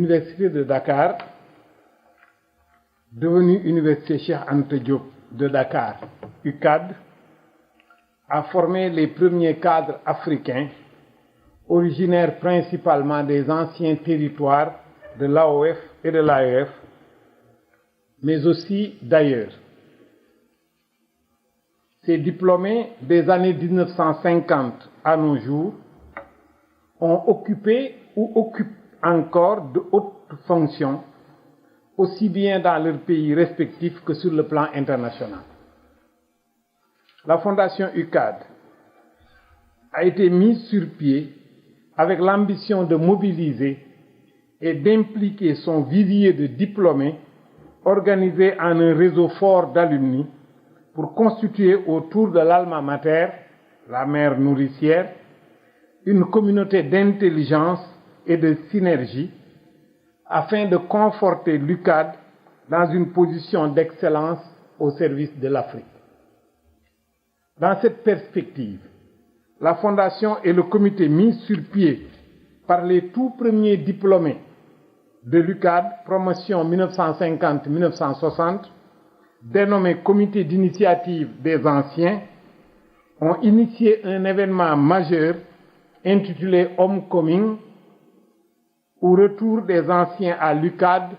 l'Université de Dakar, devenue Université Cheikh Anta Diop de Dakar, UCAD, a formé les premiers cadres africains, originaires principalement des anciens territoires de l'AOF et de l'AEF, mais aussi d'ailleurs. Ces diplômés des années 1950 à nos jours ont occupé ou occupent encore de hautes fonctions, aussi bien dans leurs pays respectifs que sur le plan international. La Fondation UCAD a été mise sur pied avec l'ambition de mobiliser et d'impliquer son vivier de diplômés organisé en un réseau fort d'alumni pour constituer autour de l'alma mater, la mère nourricière, une communauté d'intelligence et de synergie afin de conforter l'UCAD dans une position d'excellence au service de l'Afrique. Dans cette perspective, la Fondation et le comité mis sur pied par les tout premiers diplômés de l'UCAD, promotion 1950-1960, dénommé Comité d'initiative des anciens, ont initié un événement majeur intitulé Homecoming, ou Retour des anciens à l'UCAD,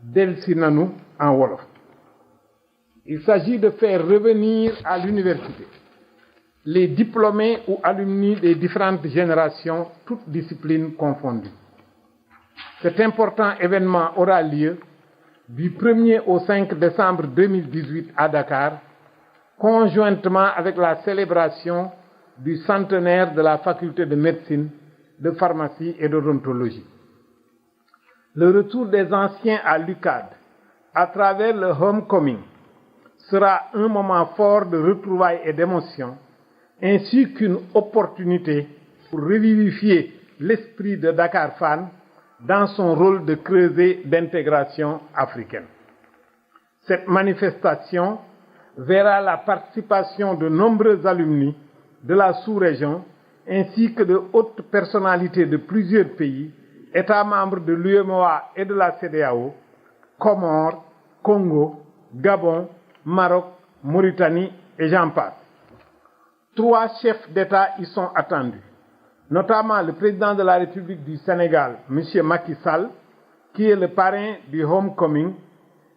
Delsinanu en Wolof. Il s'agit de faire revenir à l'université les diplômés ou alumni des différentes générations, toutes disciplines confondues. Cet important événement aura lieu du 1er au 5 décembre 2018 à Dakar, conjointement avec la célébration du centenaire de la faculté de médecine, de pharmacie et d'odontologie. Le retour des anciens à l'UCAD, à travers le Homecoming, sera un moment fort de retrouvailles et d'émotion, ainsi qu'une opportunité pour revivifier l'esprit de Dakar Fan dans son rôle de creuset d'intégration africaine. Cette manifestation verra la participation de nombreux alumni de la sous-région ainsi que de hautes personnalités de plusieurs pays, États membres de l'UEMOA et de la CEDEAO, Comores, Congo, Gabon, Maroc, Mauritanie et j'en passe. 3 chefs d'État y sont attendus, notamment le président de la République du Sénégal, M. Macky Sall, qui est le parrain du Homecoming,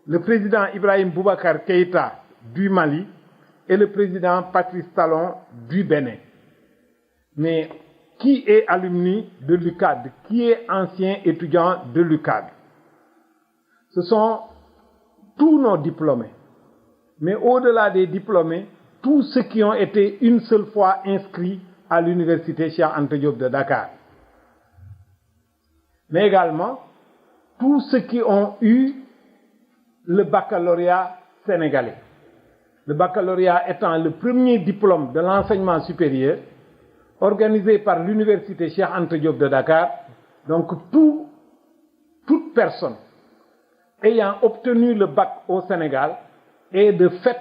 le président Ibrahim Boubacar Keïta du Mali et le président Patrice Talon du Bénin. Mais qui est alumni de l'UCAD? Qui est ancien étudiant de l'UCAD? Ce sont tous nos diplômés. Mais au-delà des diplômés, tous ceux qui ont été une seule fois inscrits à l'université Cheikh Anta Diop de Dakar. Mais également, tous ceux qui ont eu le baccalauréat sénégalais. Le baccalauréat étant le premier diplôme de l'enseignement supérieur organisé par l'université Cheikh Anta Diop de Dakar. Donc toute personne ayant obtenu le bac au Sénégal est de fait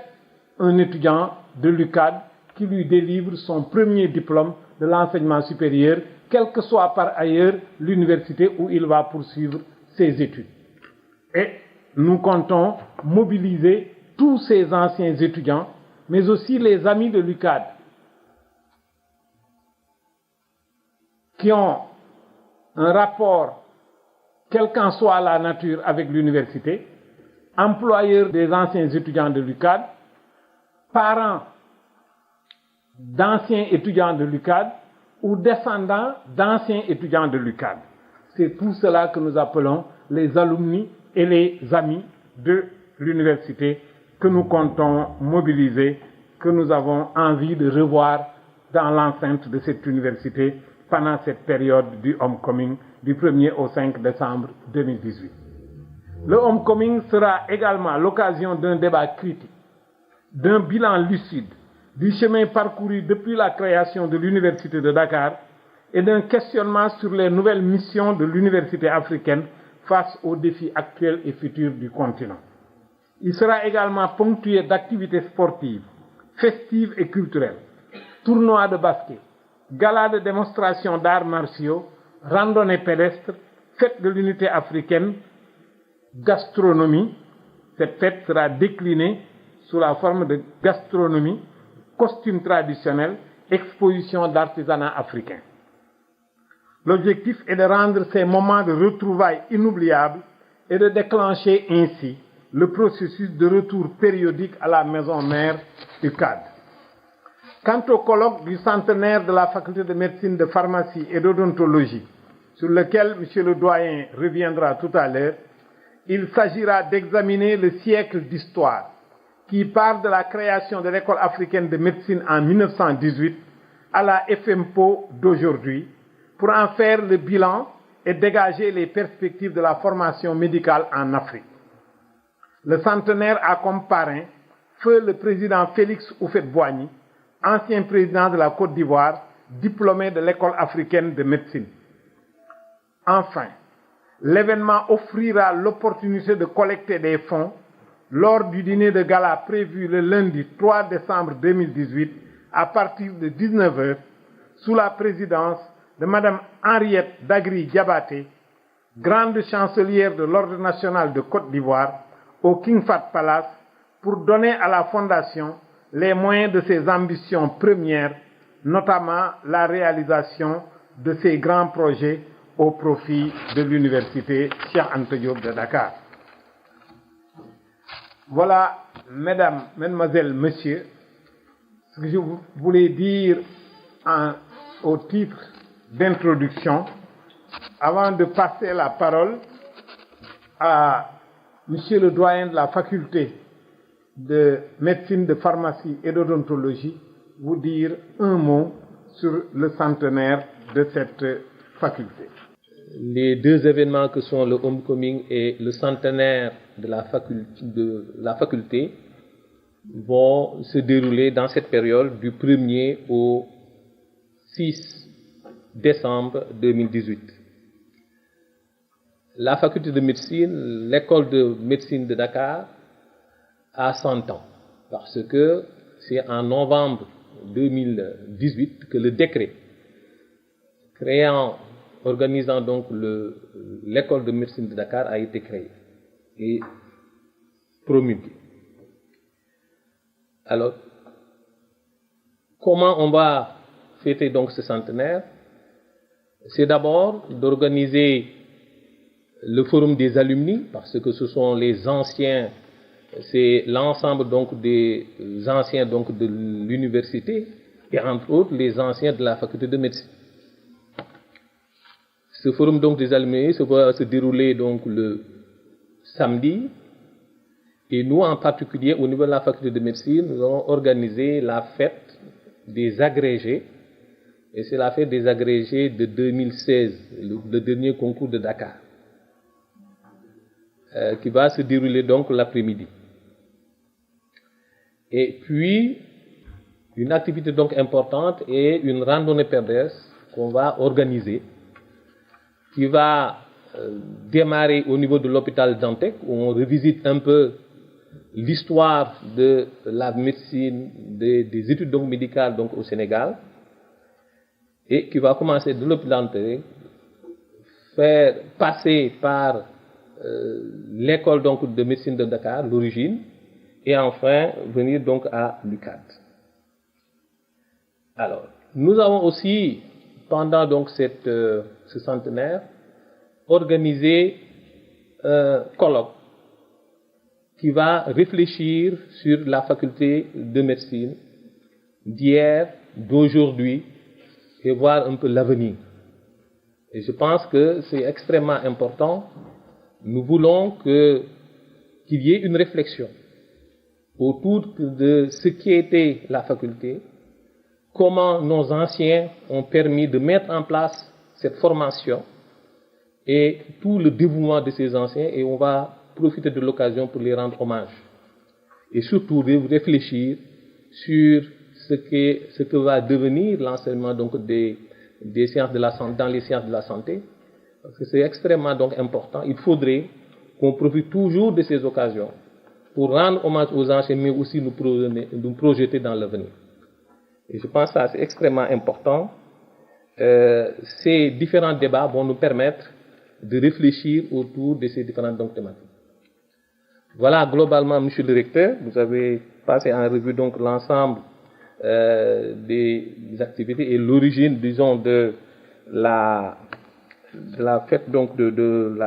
un étudiant de l'UCAD qui lui délivre son premier diplôme de l'enseignement supérieur, quelle que soit par ailleurs l'université où il va poursuivre ses études. Et nous comptons mobiliser tous ces anciens étudiants, mais aussi les amis de l'UCAD, qui ont un rapport, quelle qu'en soit la nature, avec l'université, employeurs des anciens étudiants de l'UCAD, parents d'anciens étudiants de l'UCAD ou descendants d'anciens étudiants de l'UCAD. C'est tout cela que nous appelons les alumni et les amis de l'université que nous comptons mobiliser, que nous avons envie de revoir dans l'enceinte de cette université pendant cette période du Homecoming du 1er au 5 décembre 2018. Le Homecoming sera également l'occasion d'un débat critique, d'un bilan lucide du chemin parcouru depuis la création de l'Université de Dakar et d'un questionnement sur les nouvelles missions de l'université africaine face aux défis actuels et futurs du continent. Il sera également ponctué d'activités sportives, festives et culturelles, tournois de basket, galas de démonstration d'arts martiaux, randonnées pédestres, fête de l'unité africaine, gastronomie. Cette fête sera déclinée sous la forme de gastronomie, costumes traditionnels, exposition d'artisanat africain. L'objectif est de rendre ces moments de retrouvailles inoubliables et de déclencher ainsi le processus de retour périodique à la maison mère UCAD. Quant au colloque du centenaire de la faculté de médecine, de pharmacie et d'odontologie, sur lequel M. le doyen reviendra tout à l'heure, il s'agira d'examiner le siècle d'histoire qui part de la création de l'école africaine de médecine en 1918 à la FMPO d'aujourd'hui, pour en faire le bilan et dégager les perspectives de la formation médicale en Afrique. Le centenaire a comme parrain feu le président Félix Houphouët-Boigny, ancien président de la Côte d'Ivoire, diplômé de l'école africaine de médecine. Enfin, l'événement offrira l'opportunité de collecter des fonds lors du dîner de gala prévu le lundi 3 décembre 2018 à partir de 19h sous la présidence de Mme Henriette Dagri-Diabaté, grande chancelière de l'Ordre national de Côte d'Ivoire, au King Fahd Palace, pour donner à la Fondation les moyens de ses ambitions premières, notamment la réalisation de ses grands projets au profit de l'université Cheikh Anta Diop de Dakar. Voilà, mesdames, mesdemoiselles, messieurs, ce que je voulais dire au titre d'introduction, avant de passer la parole à Monsieur le doyen de la faculté de médecine, de pharmacie et d'odontologie, vous dire un mot sur le centenaire de cette faculté. Les deux événements que sont le homecoming et le centenaire de la faculté vont se dérouler dans cette période du 1er au 6 décembre 2018. La faculté de médecine, l'école de médecine de Dakar, a 100 ans, parce que c'est en novembre 2018 que le décret organisant donc l'école de médecine de Dakar a été créé et promulgué. Alors, comment on va fêter donc ce centenaire? C'est d'abord d'organiser le forum des alumni, parce que ce sont les anciens, c'est l'ensemble donc des anciens donc de l'université et entre autres les anciens de la faculté de médecine. Ce forum donc des alumni va se dérouler donc le samedi, et nous en particulier au niveau de la faculté de médecine, nous allons organiser la fête des agrégés, et c'est la fête des agrégés de 2016, le dernier concours de Dakar, qui va se dérouler donc l'après-midi. Et puis, une activité donc importante est une randonnée pédestre qu'on va organiser, qui va démarrer au niveau de l'hôpital Dantec, où on revisite un peu l'histoire de la médecine, des études donc médicales donc au Sénégal, et qui va commencer de l'hôpital Dantec, faire passer par l'école donc de médecine de Dakar, l'origine, et enfin venir donc à l'UCAD. Alors, nous avons aussi, pendant donc ce centenaire, organisé un colloque qui va réfléchir sur la faculté de médecine d'hier, d'aujourd'hui, et voir un peu l'avenir. Et je pense que c'est extrêmement important. Nous voulons qu'il y ait une réflexion autour de ce qui était la faculté, comment nos anciens ont permis de mettre en place cette formation et tout le dévouement de ces anciens, et on va profiter de l'occasion pour les rendre hommage. Et surtout réfléchir sur ce que va devenir l'enseignement donc des sciences de la santé, dans les sciences de la santé, parce que c'est extrêmement donc important. Il faudrait qu'on profite toujours de ces occasions pour rendre hommage aux anciens, mais aussi nous projeter dans l'avenir. Et je pense que ça c'est extrêmement important. Ces différents débats vont nous permettre de réfléchir autour de ces différentes donc, thématiques. Voilà globalement, Monsieur le Recteur, vous avez passé en revue donc l'ensemble des activités et l'origine, disons, de la fête donc de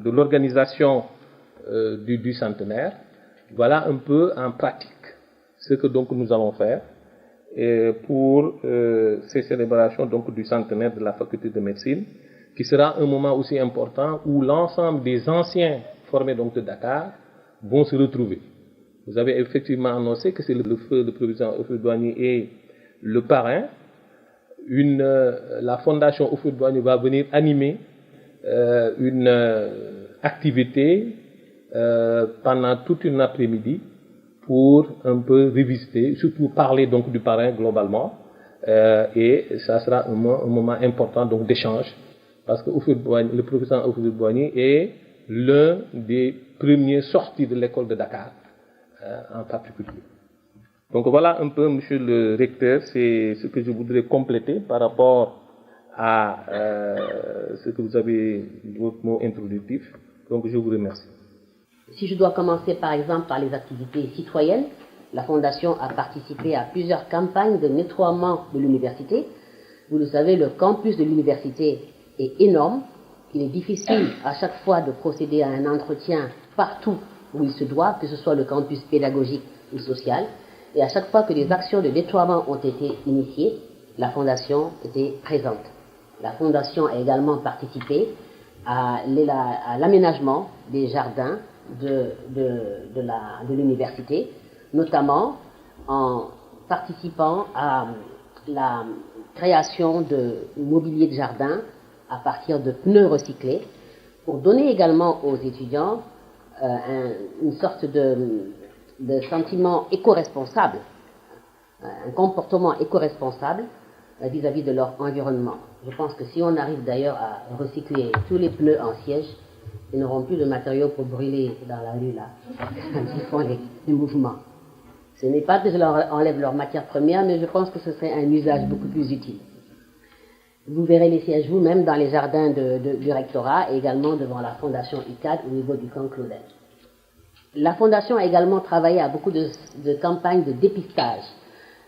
l'organisation du centenaire. Voilà un peu en pratique ce que donc nous allons faire pour ces célébrations donc du centenaire de la faculté de médecine, qui sera un moment aussi important où l'ensemble des anciens formés donc de Dakar vont se retrouver. Vous avez effectivement annoncé que c'est le feu de proviseur Houphouët-Boigny et le parrain. La fondation Houphouët-Boigny va venir animer une activité pendant toute une après-midi pour un peu revisiter, surtout parler donc du parrain globalement, et ça sera un moment important donc d'échange, parce que le professeur Houphouët-Boigny est l'un des premiers sortis de l'école de Dakar en particulier. Donc voilà un peu, Monsieur le Recteur, c'est ce que je voudrais compléter par rapport à ce que vous avez, votre mot introductif. Donc je vous remercie. Si je dois commencer par exemple par les activités citoyennes, la Fondation a participé à plusieurs campagnes de nettoiement de l'université. Vous le savez, le campus de l'université est énorme. Il est difficile à chaque fois de procéder à un entretien partout où il se doit, que ce soit le campus pédagogique ou social. Et à chaque fois que des actions de nettoiement ont été initiées, la Fondation était présente. La Fondation a également participé à l'aménagement des jardins de l'université, notamment en participant à la création de mobilier de jardin à partir de pneus recyclés, pour donner également aux étudiants une sorte de sentiment éco-responsable, un comportement éco-responsable vis-à-vis de leur environnement. Je pense que si on arrive d'ailleurs à recycler tous les pneus en siège, ils n'auront plus de matériaux pour brûler dans la rue là, quand ils font les mouvements. Ce n'est pas que je leur enlève leur matière première, mais je pense que ce serait un usage beaucoup plus utile. Vous verrez les sièges vous-même dans les jardins du rectorat et également devant la fondation UCAD au niveau du camp Claudel. La fondation a également travaillé à beaucoup de campagnes de dépistage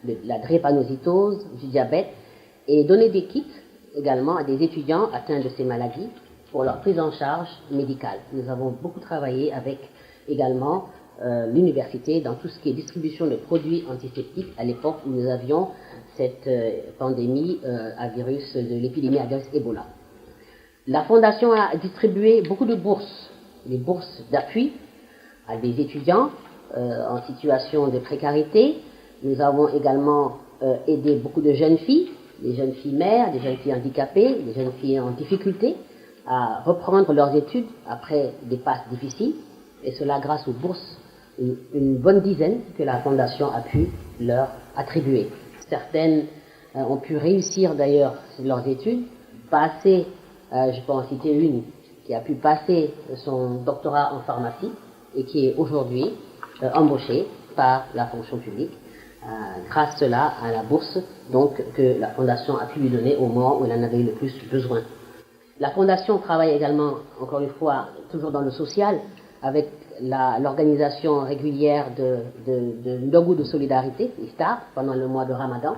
de la drépanocytose, du diabète, et donné des kits également à des étudiants atteints de ces maladies pour leur prise en charge médicale. Nous avons beaucoup travaillé avec également l'université dans tout ce qui est distribution de produits antiseptiques à l'époque où nous avions cette pandémie à virus de l'épidémie à virus Ebola. La Fondation a distribué beaucoup de bourses, des bourses d'appui à des étudiants en situation de précarité. Nous avons également aidé beaucoup de jeunes filles, des jeunes filles mères, des jeunes filles handicapées, des jeunes filles en difficulté à reprendre leurs études après des passes difficiles, et cela grâce aux bourses, une bonne dizaine que la Fondation a pu leur attribuer. Certaines ont pu réussir d'ailleurs leurs études, passer, je peux en citer une, qui a pu passer son doctorat en pharmacie et qui est aujourd'hui embauchée par la fonction publique, grâce cela à la bourse donc, que la Fondation a pu lui donner au moment où elle en avait le plus besoin. La Fondation travaille également, encore une fois, toujours dans le social, avec l'organisation régulière de Ndogu de solidarité, IFTAR, pendant le mois de Ramadan.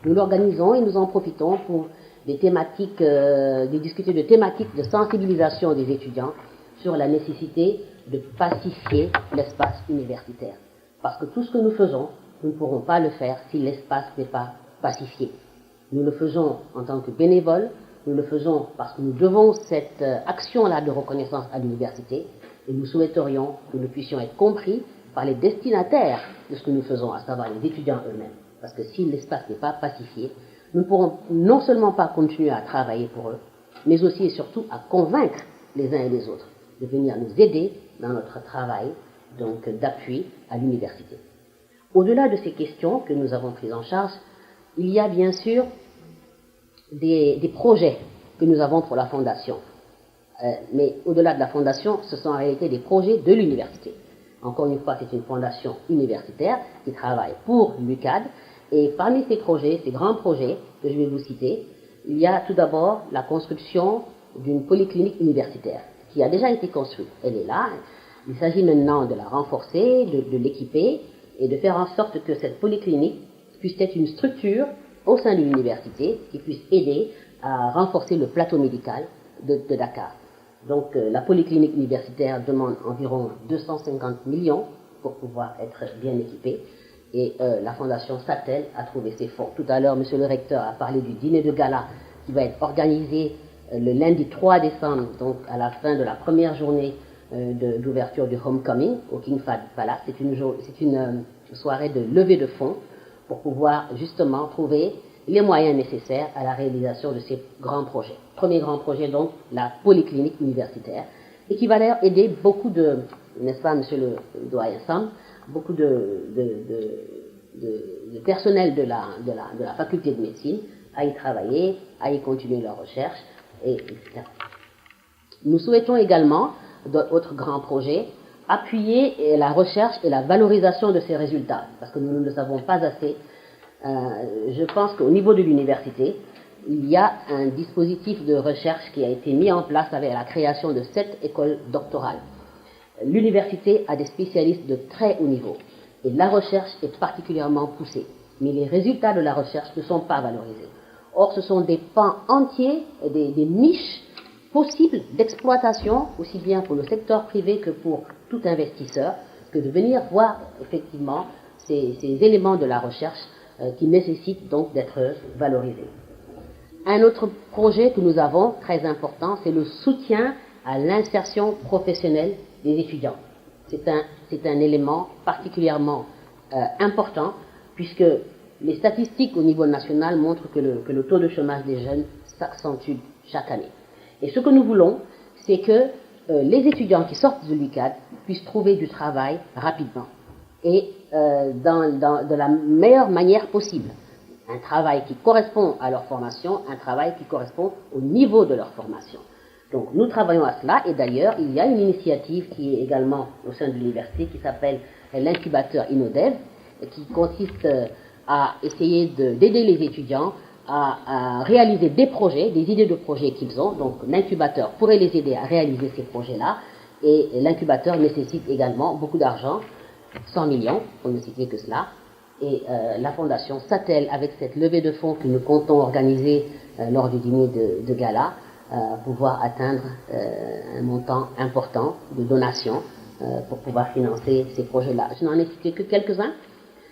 Nous l'organisons et nous en profitons pour des thématiques, de discuter de thématiques de sensibilisation des étudiants sur la nécessité de pacifier l'espace universitaire. Parce que tout ce que nous faisons, nous ne pourrons pas le faire si l'espace n'est pas pacifié. Nous le faisons en tant que bénévoles, nous le faisons parce que nous devons cette action-là de reconnaissance à l'université, et nous souhaiterions que nous puissions être compris par les destinataires de ce que nous faisons, à savoir les étudiants eux-mêmes. Parce que si l'espace n'est pas pacifié, nous ne pourrons non seulement pas continuer à travailler pour eux, mais aussi et surtout à convaincre les uns et les autres de venir nous aider dans notre travail donc d'appui à l'université. Au-delà de ces questions que nous avons prises en charge, il y a bien sûr des projets que nous avons pour la Fondation. Mais au-delà de la Fondation, ce sont en réalité des projets de l'université. Encore une fois, c'est une fondation universitaire qui travaille pour l'UCAD. Et parmi ces projets, ces grands projets que je vais vous citer, il y a tout d'abord la construction d'une polyclinique universitaire qui a déjà été construite. Elle est là. Il s'agit maintenant de la renforcer, de l'équiper et de faire en sorte que cette polyclinique puisse être une structure au sein de l'université qui puisse aider à renforcer le plateau médical de Dakar. Donc la polyclinique universitaire demande environ 250 millions pour pouvoir être bien équipée et la fondation Satel a trouvé ses fonds. Tout à l'heure, monsieur le recteur a parlé du dîner de gala qui va être organisé le lundi 3 décembre, donc à la fin de la première journée d'ouverture du Homecoming au King Fahd Palace. C'est une soirée de levée de fonds pour pouvoir justement trouver les moyens nécessaires à la réalisation de ces grands projets. Premier grand projet, donc, la polyclinique universitaire, et qui va leur aider beaucoup de, n'est-ce pas, monsieur le doyen Sam, beaucoup de personnel de la faculté de médecine à y travailler, à y continuer leurs recherches, etc. Nous souhaitons également, d'autres grands projets, appuyer la recherche et la valorisation de ces résultats, parce que nous ne le savons pas assez. Je pense qu'au niveau de l'université, il y a un dispositif de recherche qui a été mis en place avec la création de 7 écoles doctorales. L'université a des spécialistes de très haut niveau et la recherche est particulièrement poussée, mais les résultats de la recherche ne sont pas valorisés. Or, ce sont des pans entiers, des niches possibles d'exploitation, aussi bien pour le secteur privé que pour tout investisseur, que de venir voir effectivement ces éléments de la recherche qui nécessitent donc d'être valorisés. Un autre projet que nous avons, très important, c'est le soutien à l'insertion professionnelle des étudiants. C'est un élément particulièrement important, puisque les statistiques au niveau national montrent que le taux de chômage des jeunes s'accentue chaque année. Et ce que nous voulons, c'est que les étudiants qui sortent de l'UCAD puissent trouver du travail rapidement et de la meilleure manière possible. Un travail qui correspond à leur formation, un travail qui correspond au niveau de leur formation. Donc nous travaillons à cela, et d'ailleurs il y a une initiative qui est également au sein de l'université qui s'appelle l'incubateur InnoDev, qui consiste à essayer d'aider les étudiants à réaliser des projets, des idées de projets qu'ils ont. Donc l'incubateur pourrait les aider à réaliser ces projets-là, et l'incubateur nécessite également beaucoup d'argent, 100 millions, pour ne citer que cela. Et la fondation Satel, avec cette levée de fonds que nous comptons organiser lors du dîner de gala, pouvoir atteindre un montant important de donations pour pouvoir financer ces projets-là. Je n'en ai cité que quelques-uns.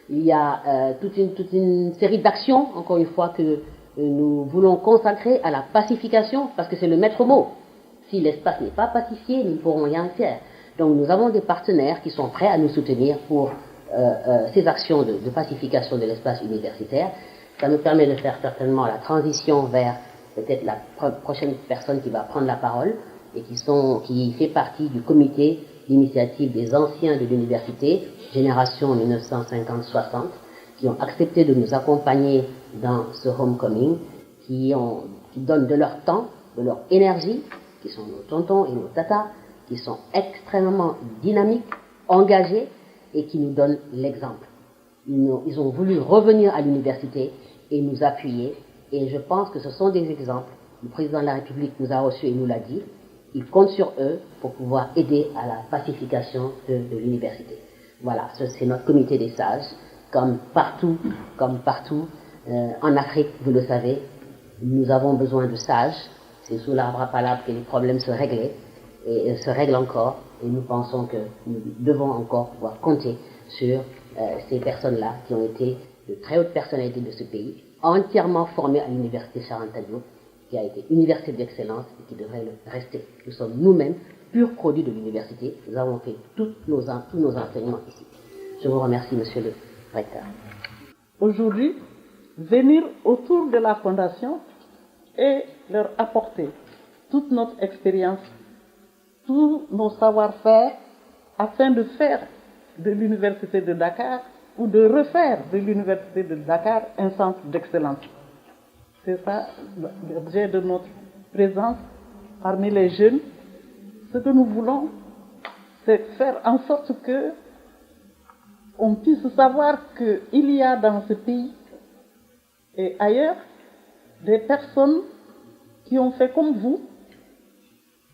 Il y a toute une série d'actions, encore une fois, que nous voulons consacrer à la pacification, parce que c'est le maître mot. Si l'espace n'est pas pacifié, nous ne pourrons rien faire. Donc nous avons des partenaires qui sont prêts à nous soutenir pour ces actions de pacification de l'espace universitaire. Ça nous permet de faire certainement la transition vers peut-être la prochaine personne qui va prendre la parole et qui fait partie du comité d'initiative des anciens de l'université, génération 1950-60, qui ont accepté de nous accompagner dans ce homecoming, qui donnent de leur temps, de leur énergie, qui sont nos tontons et nos tatas, qui sont extrêmement dynamiques, engagés, et qui nous donnent l'exemple. Ils ont voulu revenir à l'université et nous appuyer, et je pense que ce sont des exemples. Le président de la République nous a reçus et nous l'a dit. Il compte sur eux pour pouvoir aider à la pacification de l'université. Voilà, c'est notre comité des sages. Comme partout en Afrique, vous le savez, nous avons besoin de sages. C'est sous l'arbre à palabre que les problèmes se règlent et se règlent encore. Et nous pensons que nous devons encore pouvoir compter sur ces personnes-là qui ont été de très hautes personnalités de ce pays, entièrement formées à l'université Cheikh Anta Diop, qui a été université d'excellence et qui devrait le rester. Nous sommes nous-mêmes purs produits de l'université. Nous avons fait tous nos enseignements ici. Je vous remercie, monsieur le recteur. Aujourd'hui, venir autour de la fondation et leur apporter toute notre expérience, tous nos savoir-faire, afin de faire de l'université de Dakar ou de refaire de l'université de Dakar un centre d'excellence. C'est ça l'objet de notre présence parmi les jeunes. Ce que nous voulons, c'est faire en sorte que on puisse savoir qu'il y a dans ce pays et ailleurs des personnes qui ont fait comme vous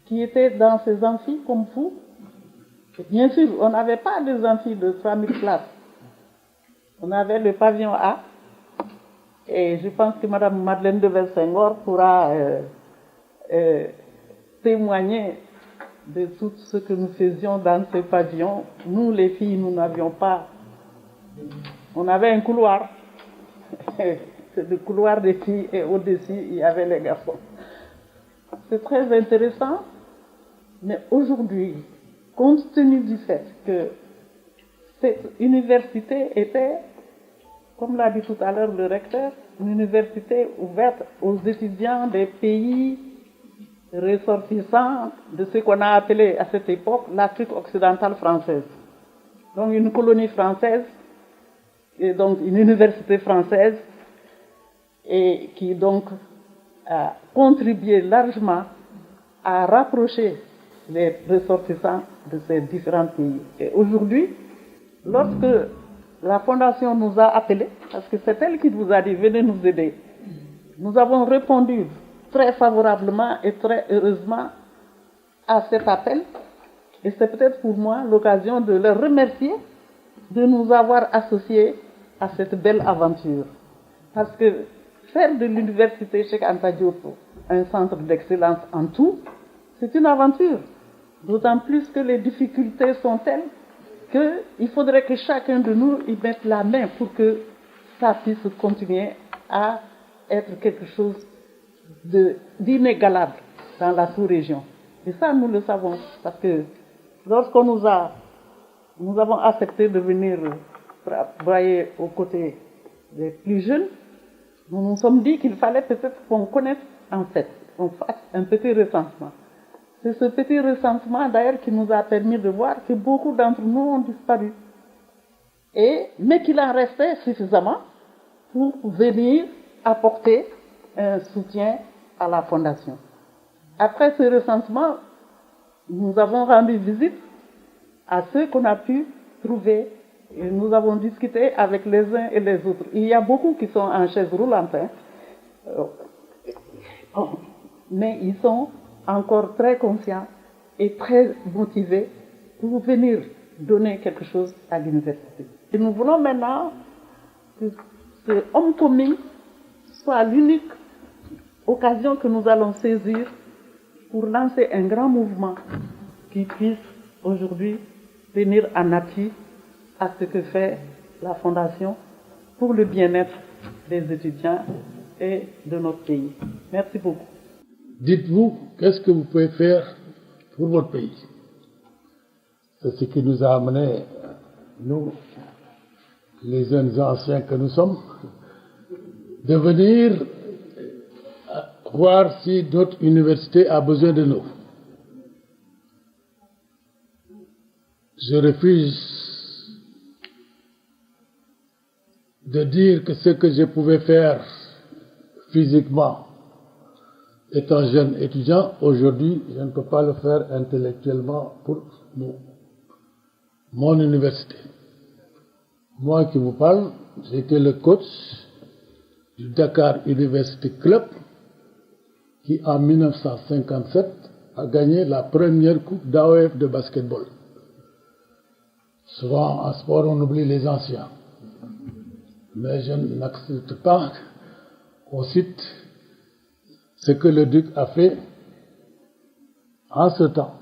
qui étaient dans ces amphis comme vous. Et bien sûr, on n'avait pas des amphis de 3000 places. On avait le pavillon A. Et je pense que Mme Madeleine de Senghor pourra témoigner de tout ce que nous faisions dans ce pavillon. Nous, les filles, nous n'avions pas. On avait un couloir. C'est le couloir des filles et au-dessus, il y avait les garçons. C'est très intéressant, mais aujourd'hui, compte tenu du fait que cette université était, comme l'a dit tout à l'heure le recteur, une université ouverte aux étudiants des pays ressortissants de ce qu'on a appelé à cette époque l'Afrique occidentale française. Donc une colonie française, et donc une université française, et qui donc a contribué largement à rapprocher les ressortissants de ces différents pays. Et aujourd'hui, lorsque la Fondation nous a appelés, parce que c'est elle qui nous a dit « venez nous aider », nous avons répondu très favorablement et très heureusement à cet appel. Et c'est peut-être pour moi l'occasion de leur remercier de nous avoir associés à cette belle aventure. Parce que faire de l'université Cheikh Anta Diop un centre d'excellence en tout, c'est une aventure. D'autant plus que les difficultés sont telles qu'il faudrait que chacun de nous y mette la main pour que ça puisse continuer à être quelque chose d'inégalable dans la sous-région. Et ça, nous le savons, parce que lorsqu'on nous avons accepté de venir travailler aux côtés des plus jeunes, nous nous sommes dit qu'il fallait peut-être qu'on connaisse en fait, qu'on fasse un petit recensement. C'est ce petit recensement d'ailleurs qui nous a permis de voir que beaucoup d'entre nous ont disparu. Mais qu'il en restait suffisamment pour venir apporter un soutien à la Fondation. Après ce recensement, nous avons rendu visite à ceux qu'on a pu trouver. Et nous avons discuté avec les uns et les autres. Il y a beaucoup qui sont en chaise roulante, mais ils sont encore très conscients et très motivés pour venir donner quelque chose à l'université. Et nous voulons maintenant que ce homecoming soit l'unique occasion que nous allons saisir pour lancer un grand mouvement qui puisse aujourd'hui venir en appui à ce que fait la Fondation pour le bien-être des étudiants et de notre pays. Merci beaucoup. Dites-vous, qu'est-ce que vous pouvez faire pour votre pays? C'est ce qui nous a amené, nous, les jeunes anciens que nous sommes, de venir voir si notre université a besoin de nous. Je refuse de dire que ce que je pouvais faire physiquement étant jeune étudiant, aujourd'hui, je ne peux pas le faire intellectuellement pour mon université. Moi qui vous parle, j'étais le coach du Dakar University Club qui, en 1957, a gagné la première coupe d'AOF de basketball. Souvent, en sport, on oublie les anciens. Mais je n'accepte pas qu'on cite ce que le duc a fait en ce temps.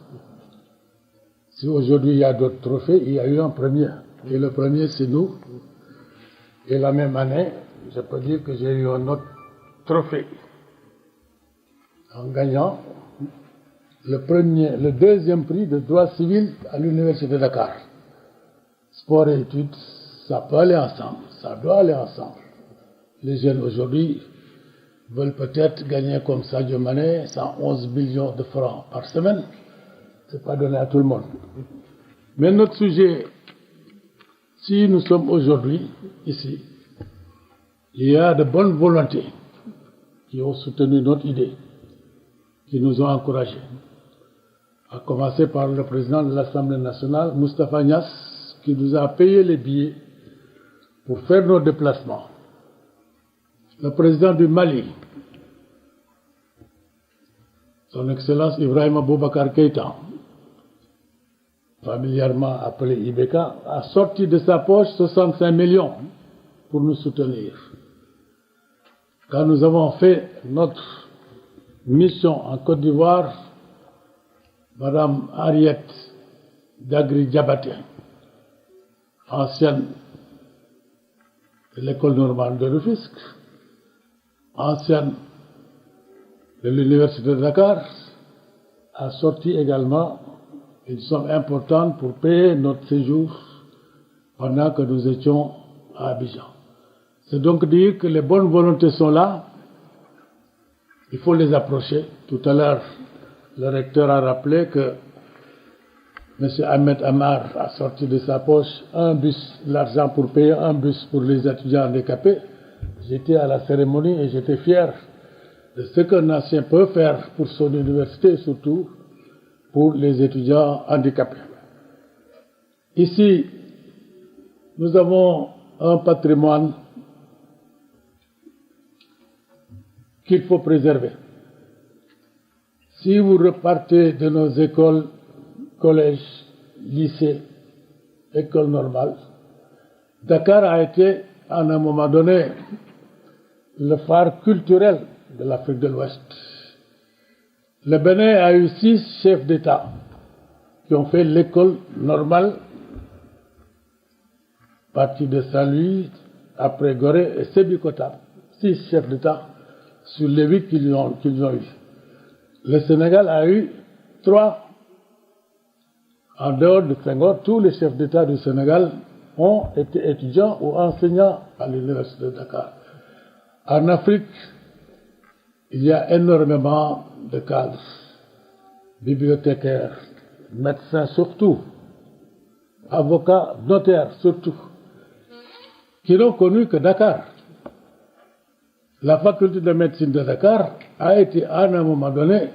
Si aujourd'hui il y a d'autres trophées, il y a eu un premier. Et le premier, c'est nous. Et la même année, je peux dire que j'ai eu un autre trophée en gagnant le deuxième prix de droit civil à l'Université de Dakar. Sport et études, ça peut aller ensemble, ça doit aller ensemble. Les jeunes aujourd'hui veulent peut-être gagner comme Sadio Mané 111 millions de francs par semaine. Ce n'est pas donné à tout le monde. Mais notre sujet, si nous sommes aujourd'hui ici, il y a de bonnes volontés qui ont soutenu notre idée, qui nous ont encouragés. À commencer par le président de l'Assemblée nationale, Moustapha Niasse, qui nous a payé les billets pour faire nos déplacements. Le président du Mali, Son Excellence Ibrahima Boubacar Keïta, familièrement appelé Ibeka, a sorti de sa poche 65 millions pour nous soutenir. Quand nous avons fait notre mission en Côte d'Ivoire, Madame Ariette Dagri Diabaté, ancienne de l'école normale de Rufisque, ancienne de l'université de Dakar, a sorti également une somme importante pour payer notre séjour pendant que nous étions à Abidjan. C'est donc dire que les bonnes volontés sont là, il faut les approcher. Tout à l'heure, le recteur a rappelé que M. Ahmed Amar a sorti de sa poche un bus, l'argent pour payer un bus pour les étudiants handicapés. J'étais à la cérémonie et j'étais fier de ce qu'un ancien peut faire pour son université et surtout pour les étudiants handicapés. Ici, nous avons un patrimoine qu'il faut préserver. Si vous repartez de nos écoles, collèges, lycées, écoles normales, Dakar a été, à un moment donné, le phare culturel de l'Afrique de l'Ouest. Le Bénin a eu 6 chefs d'État qui ont fait l'école normale, partie de Saint-Louis, après Gorée et Sébikotane. 6 chefs d'État sur les 8 qu'ils ont eu. Le Sénégal a eu 3. En dehors de Senghor, tous les chefs d'État du Sénégal ont été étudiants ou enseignants à l'université de Dakar. En Afrique, il y a énormément de cadres, bibliothécaires, médecins surtout, avocats, notaires surtout, qui n'ont connu que Dakar. La faculté de médecine de Dakar a été à un moment donné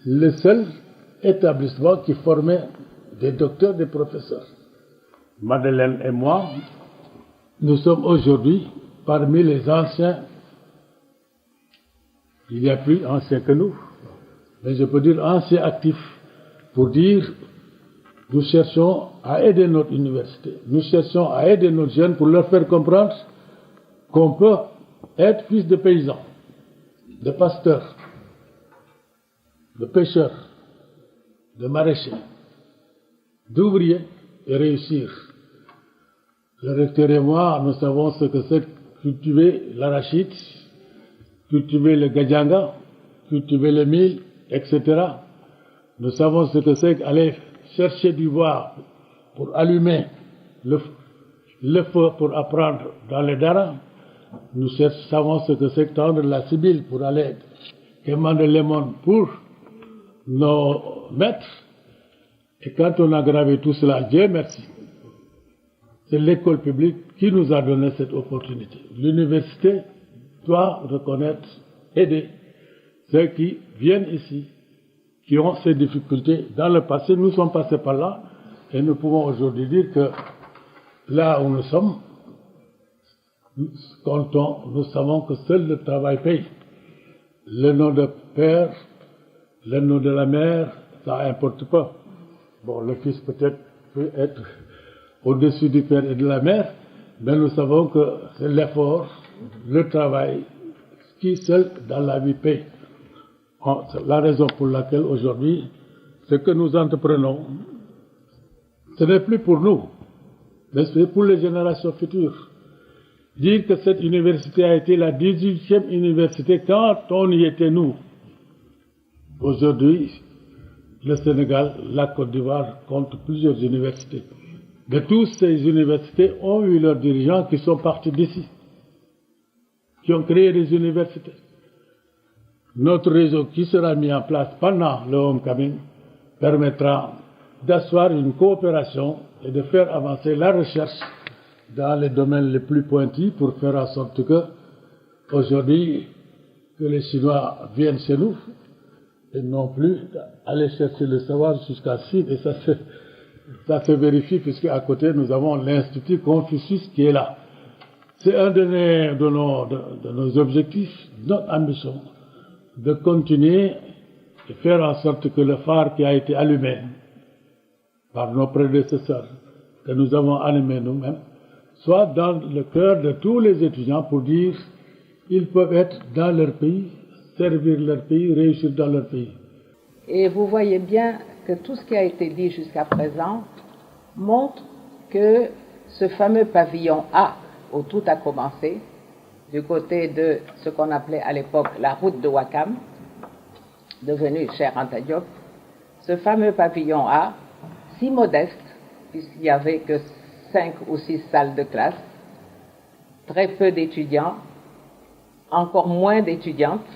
le seul établissement qui formait des docteurs, des professeurs. Madeleine et moi, nous sommes aujourd'hui parmi les anciens. Il y a plus anciens que nous, mais je peux dire anciens actifs, pour dire nous cherchons à aider notre université, nous cherchons à aider nos jeunes pour leur faire comprendre qu'on peut être fils de paysans, de pasteurs, de pêcheurs, de maraîchers, d'ouvriers et réussir. Le recteur et moi, nous savons ce que c'est cultiver l'arachide, cultiver le gadjanga, cultiver le mil, etc. Nous savons ce que c'est qu'aller chercher du bois pour allumer le feu pour apprendre dans les daras. Nous savons ce que c'est que tendre la sibyle pour aller quémander les mondes pour nos maîtres. Et quand on a gravé tout cela, Dieu merci, c'est l'école publique qui nous a donné cette opportunité. L'université doit reconnaître, aider ceux qui viennent ici, qui ont ces difficultés. Dans le passé, nous sommes passés par là et nous pouvons aujourd'hui dire que là où nous sommes, nous savons que seul le travail paye. Le nom de père, le nom de la mère, ça n'importe pas. Bon, le fils peut-être peut être au-dessus du père et de la mère, mais nous savons que c'est l'effort, le travail, qui seul dans la vie paye. C'est la raison pour laquelle aujourd'hui, ce que nous entreprenons, ce n'est plus pour nous, mais c'est pour les générations futures. Dire que cette université a été la 18e université quand on y était nous. Aujourd'hui, le Sénégal, la Côte d'Ivoire comptent plusieurs universités. De toutes ces universités ont eu leurs dirigeants qui sont partis d'ici, qui ont créé des universités. Notre réseau qui sera mis en place pendant le Homecoming permettra d'asseoir une coopération et de faire avancer la recherche dans les domaines les plus pointus pour faire en sorte que, aujourd'hui, que les Chinois viennent chez nous et non plus aller chercher le savoir jusqu'à Chine. Et ça se vérifie puisque à côté nous avons l'Institut Confucius qui est là. C'est un de nos objectifs, notre ambition, de continuer de faire en sorte que le phare qui a été allumé par nos prédécesseurs, que nous avons allumé nous-mêmes, soit dans le cœur de tous les étudiants pour dire qu'ils peuvent être dans leur pays, servir leur pays, réussir dans leur pays. Et vous voyez bien que tout ce qui a été dit jusqu'à présent montre que ce fameux pavillon A, où tout a commencé, du côté de ce qu'on appelait à l'époque la route de Ouakam, devenue Cheikh Anta Diop, ce fameux pavillon A, si modeste, puisqu'il n'y avait que 5 ou 6 salles de classe, très peu d'étudiants, encore moins d'étudiantes,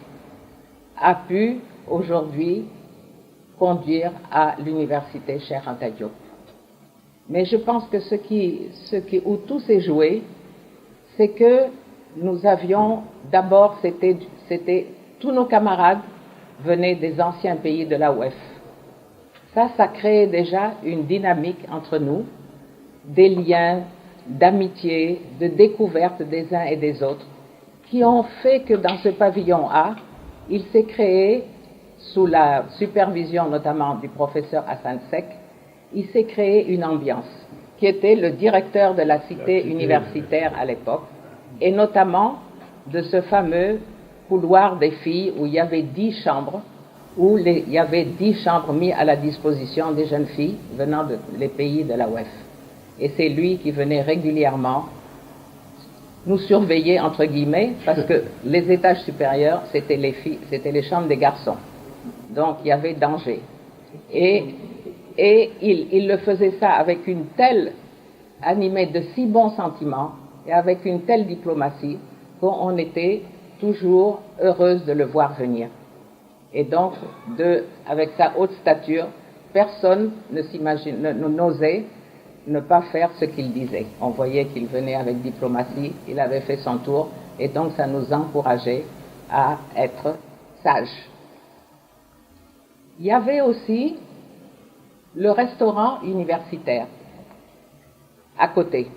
a pu aujourd'hui conduire à l'université Cheikh Anta Diop. Mais je pense que où tout s'est joué, c'est que nous avions, d'abord, c'était tous nos camarades venaient des anciens pays de la OUEF. Ça créait déjà une dynamique entre nous, des liens d'amitié, de découverte des uns et des autres, qui ont fait que dans ce pavillon A, il s'est créé, sous la supervision notamment du professeur Hassan Sek, il s'est créé une ambiance, qui était le directeur de la cité universitaire à l'époque, et notamment de ce fameux couloir des filles où il y avait 10 chambres, il y avait 10 chambres mises à la disposition des jeunes filles venant des pays de la OUEF. Et c'est lui qui venait régulièrement nous surveiller, entre guillemets, parce que les étages supérieurs, c'était les filles, c'était les chambres des garçons. Donc il y avait danger. Et il le faisait ça avec une telle, animé de si bons sentiments, et avec une telle diplomatie, qu'on était toujours heureuse de le voir venir. Et donc, avec sa haute stature, personne n'osait ne pas faire ce qu'il disait. On voyait qu'il venait avec diplomatie, il avait fait son tour, et donc ça nous encourageait à être sages. Il y avait aussi le restaurant universitaire à côté.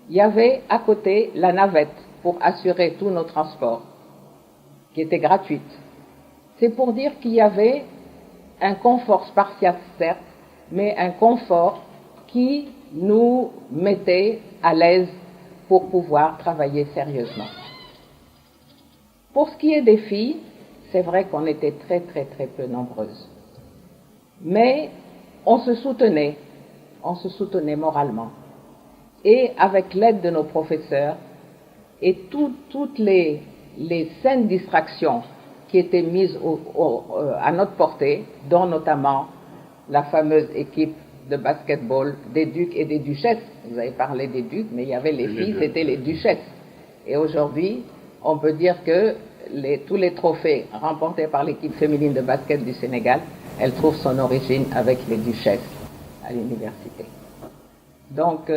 Il y avait à côté la navette pour assurer tous nos transports, qui était gratuite. C'est pour dire qu'il y avait un confort spartiate, certes, mais un confort qui nous mettait à l'aise pour pouvoir travailler sérieusement. Pour ce qui est des filles, c'est vrai qu'on était très très très peu nombreuses. Mais on se soutenait moralement. Et avec l'aide de nos professeurs et toutes les saines distractions qui étaient mises à notre portée, dont notamment la fameuse équipe de basketball des ducs et des duchesses. Vous avez parlé des ducs, mais il y avait les filles, c'était les duchesses. Et aujourd'hui, on peut dire que tous les trophées remportés par l'équipe féminine de basket du Sénégal, elle trouve son origine avec les duchesses à l'université. Donc,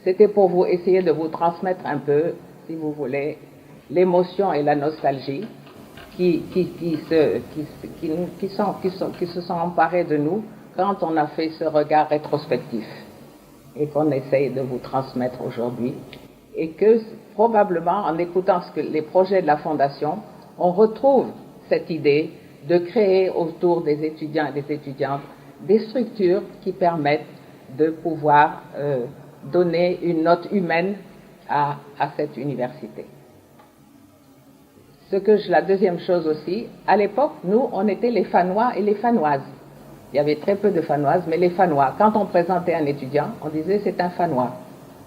c'était pour vous essayer de vous transmettre un peu, si vous voulez, l'émotion et la nostalgie qui se sont emparés de nous quand on a fait ce regard rétrospectif et qu'on essaye de vous transmettre aujourd'hui, et que probablement en écoutant les projets de la Fondation, on retrouve cette idée de créer autour des étudiants et des étudiantes des structures qui permettent de pouvoir donner une note humaine à cette université. La deuxième chose aussi, à l'époque, nous, on était les Fanois et les Fanoises. Il y avait très peu de Fanoises, mais les Fanois, quand on présentait un étudiant, on disait c'est un Fanois.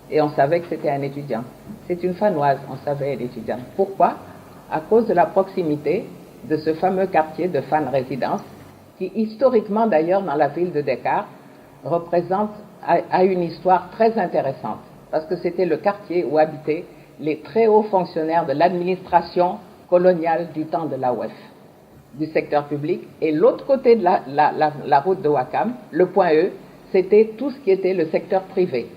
Et on savait que c'était un étudiant. C'est une Fanoise, on savait l'étudiant. Pourquoi? À cause de la proximité de ce fameux quartier de Fan Résidence, qui historiquement d'ailleurs dans la ville de Dakar, a une histoire très intéressante. Parce que c'était le quartier où habitaient les très hauts fonctionnaires de l'administration coloniale du temps de la OUEF, du secteur public. Et l'autre côté de la route de Ouakam, le point E, c'était tout ce qui était le secteur privé.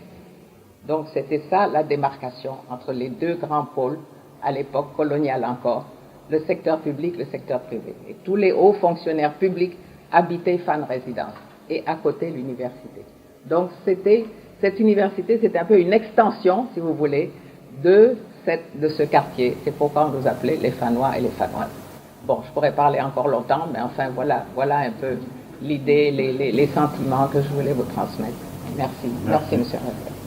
Donc c'était ça la démarcation entre les deux grands pôles, à l'époque coloniale encore, le secteur public, le secteur privé. Et tous les hauts fonctionnaires publics habitaient Fan Résidence, et à côté l'université. Donc cette université, c'était un peu une extension, si vous voulez, de ce quartier. C'est pourquoi on nous appelait les Fanois et les Fanoises. Bon, je pourrais parler encore longtemps, mais enfin, voilà un peu l'idée, les sentiments que je voulais vous transmettre. Merci. Merci, monsieur le recteur.